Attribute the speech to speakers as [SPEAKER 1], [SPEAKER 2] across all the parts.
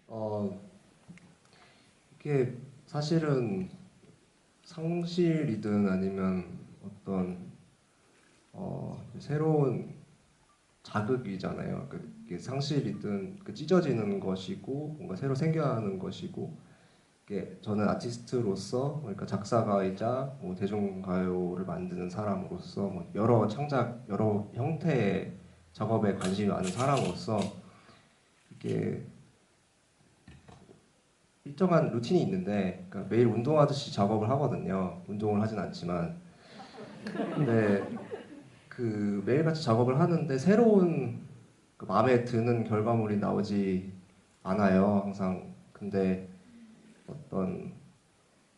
[SPEAKER 1] 어, 이게 사실은 상실이든 아니면 어떤 새로운 자극이잖아요. 이게 상실이든 찢어지는 것이고 뭔가 새로 생겨나는 것이고 이게 저는 아티스트로서 그러니까 작사가이자 뭐 대중가요를 만드는 사람으로서 뭐 여러 창작 여러 형태의 작업에 관심이 많은 사람으로서 이게 일정한 루틴이 있는데 그러니까 매일 운동하듯이 작업을 하거든요. 운동을 하진 않지만 근데 그 매일같이 작업을 하는데 새로운 그 마음에 드는 결과물이 나오지 않아요. 항상. 근데 어떤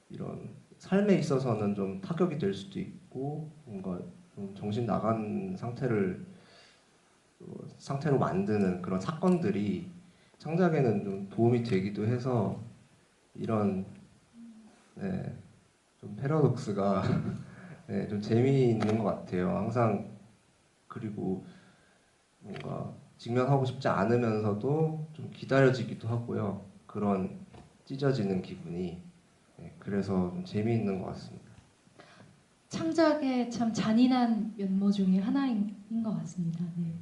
[SPEAKER 1] 이런 삶에 있어서는 좀 타격이 될 수도 있고 뭔가 좀 정신 나간 상태로 만드는 그런 사건들이 창작에는 좀 도움이 되기도 해서 이런 네, 좀 패러독스가 네, 좀 재미있는 것 같아요. 항상 그리고 뭔가 직면하고 싶지 않으면서도 좀 기다려지기도 하고요. 그런 찢어지는 기분이 그래서 좀 재미있는 것 같습니다.
[SPEAKER 2] 창작의 참 잔인한 면모 중에 하나인 것 같습니다. 네.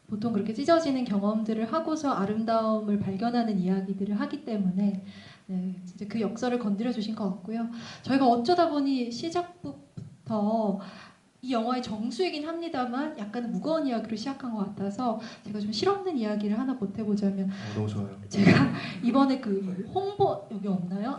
[SPEAKER 2] 보통 그렇게 찢어지는 경험들을 하고서 아름다움을 발견하는 이야기들을 하기 때문에 네, 진짜 그 역사를 건드려 주신 것 같고요. 저희가 어쩌다 보니 시작부터 이 영화의 정수이긴 합니다만 약간 무거운 이야기로 시작한 것 같아서 제가 좀 실없는 이야기를 하나 보태보자면
[SPEAKER 1] 너무 좋아요.
[SPEAKER 2] 제가 이번에 그 홍보 여기 없나요?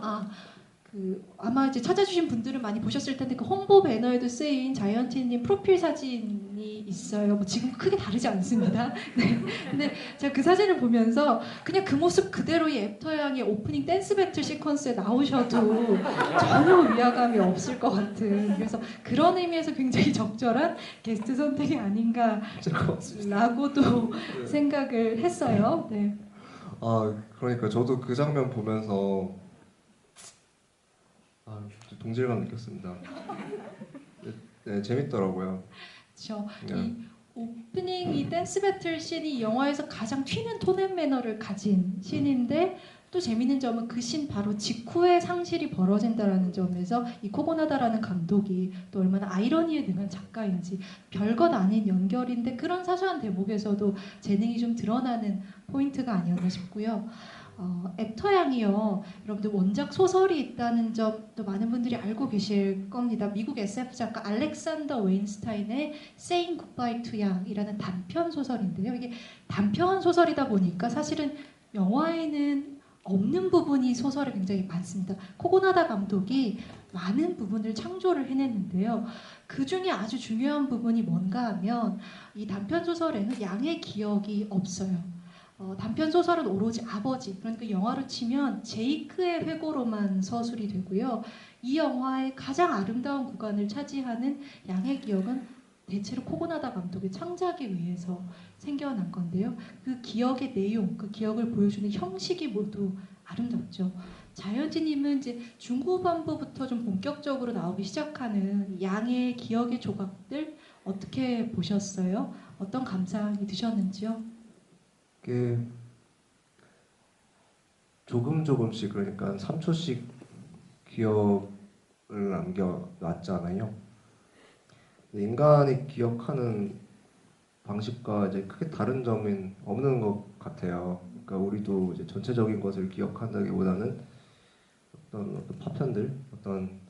[SPEAKER 2] 그 아마 이제 찾아주신 분들은 많이 보셨을 텐데 그 홍보 배너에도 쓰인 자이언티님 프로필 사진이 있어요. 뭐 지금 크게 다르지 않습니다. 네. 근데 제가 그 사진을 보면서 그냥 그 모습 그대로 이 애프터양의 오프닝 댄스 배틀 시퀀스에 나오셔도 전혀 위화감이 없을 것 같은 그래서 그런 의미에서 굉장히 적절한 게스트 선택이 아닌가라고도 생각을 했어요. 네.
[SPEAKER 1] 그러니까 저도 그 장면 보면서 좀 동질감 느꼈습니다. 네, 네, 재밌더라고요.
[SPEAKER 2] 그렇죠.
[SPEAKER 1] 네.
[SPEAKER 2] 이 오프닝 이 댄스 배틀 씬이 이 영화에서 가장 튀는 톤앤 매너를 가진 씬인데 또 재밌는 점은 그 씬 바로 직후에 상실이 벌어진다라는 점에서 이 코고나다라는 감독이 또 얼마나 아이러니에 능한 작가인지 별것 아닌 연결인데 그런 사소한 대목에서도 재능이 좀 드러나는 포인트가 아니었나 싶고요. 애터양이요. 여러분들 원작 소설이 있다는 점도 많은 분들이 알고 계실 겁니다. 미국 SF 작가 알렉산더 웨인스타인의 Saying Goodbye to Young이라는 단편 소설인데요. 이게 단편 소설이다 보니까 사실은 영화에는 없는 부분이 소설에 굉장히 많습니다. 코고나다 감독이 많은 부분을 창조를 해냈는데요. 그 중에 아주 중요한 부분이 뭔가 하면 이 단편 소설에는 양의 기억이 없어요. 단편 소설은 오로지 아버지, 그러니까 영화로 치면 제이크의 회고로만 서술이 되고요. 이 영화의 가장 아름다운 구간을 차지하는 양의 기억은 대체로 코고나다 감독의 창작에 의해서 생겨난 건데요. 그 기억의 내용, 그 기억을 보여주는 형식이 모두 아름답죠. 자연지님은 이제 중후반부부터 좀 본격적으로 나오기 시작하는 양의 기억의 조각들 어떻게 보셨어요? 어떤 감상이 드셨는지요?
[SPEAKER 1] 이게 조금씩 그러니까 3초씩 기억을 남겨놨잖아요. 인간이 기억하는 방식과 이제 크게 다른 점은 없는 것 같아요. 그러니까 우리도 이제 전체적인 것을 기억한다기보다는 어떤 파편들, 어떤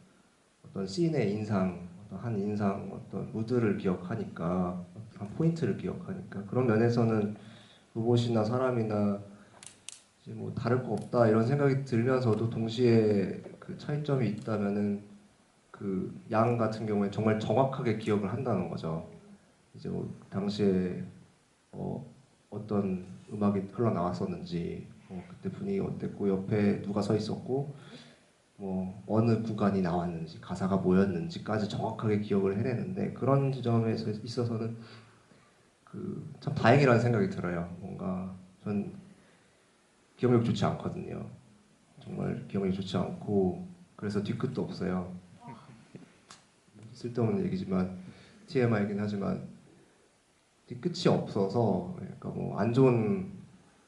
[SPEAKER 1] 씬의 인상, 어떤 한 인상, 어떤 무드를 기억하니까, 한 포인트를 기억하니까 그런 면에서는 로봇이나 사람이나 이제 뭐 다를 거 없다 이런 생각이 들면서도 동시에 그 차이점이 있다면은 그 양 같은 경우에 정말 정확하게 기억을 한다는 거죠. 이제 뭐 당시에 어, 어떤 음악이 흘러나왔었는지, 그때 분위기 어땠고, 옆에 누가 서 있었고, 뭐 어느 구간이 나왔는지, 가사가 뭐였는지까지 정확하게 기억을 해내는데 그런 지점에 있어서는 그 참 다행이라는 생각이 들어요. 뭔가 전 기억력이 좋지 않거든요. 정말 기억력이 좋지 않고 그래서 뒤끝도 없어요. 쓸데없는 얘기지만 TMI이긴 하지만 뒤끝이 없어서 그러니까 뭐 안 좋은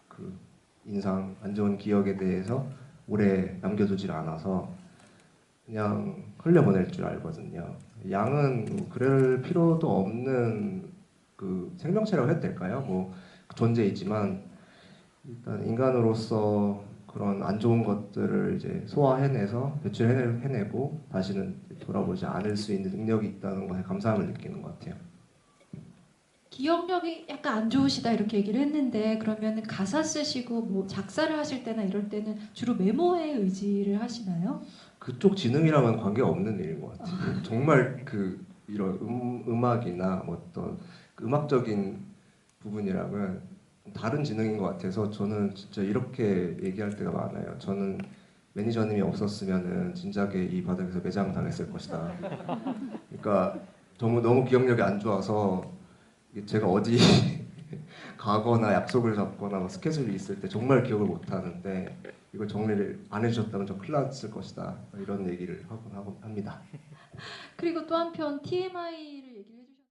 [SPEAKER 1] 그 인상, 안 좋은 기억에 대해서 오래 남겨두질 않아서 그냥 흘려보낼 줄 알거든요. 양은 그럴 필요도 없는 그 생명체라고 해도 될까요? 뭐 존재이지만 일단 인간으로서 그런 안 좋은 것들을 이제 소화해내서 배출해내고 다시는 돌아보지 않을 수 있는 능력이 있다는 것에 감사함을 느끼는 것 같아요.
[SPEAKER 2] 기억력이 약간 안 좋으시다 이렇게 얘기를 했는데 그러면 가사 쓰시고 뭐 작사를 하실 때나 이럴 때는 주로 메모에 의지를 하시나요?
[SPEAKER 1] 그쪽 지능이랑은 관계가 없는 일인 것 같아요. 정말 그 이런 음악이나 뭐 어떤 그 음악적인 부분이랑은 다른 지능인 것 같아서 저는 진짜 이렇게 얘기할 때가 많아요. 저는 매니저님이 없었으면은 진작에 이 바닥에서 매장 당했을 것이다. 그러니까 너무 기억력이 안 좋아서 이게 제가 어디 가거나 약속을 잡거나 뭐 스케줄이 있을 때 정말 기억을 못 하는데 이걸 정리를 안 해주셨다면 저 큰일 났을 것이다. 이런 얘기를 하곤 합니다.
[SPEAKER 2] 그리고 또 한편 TMI를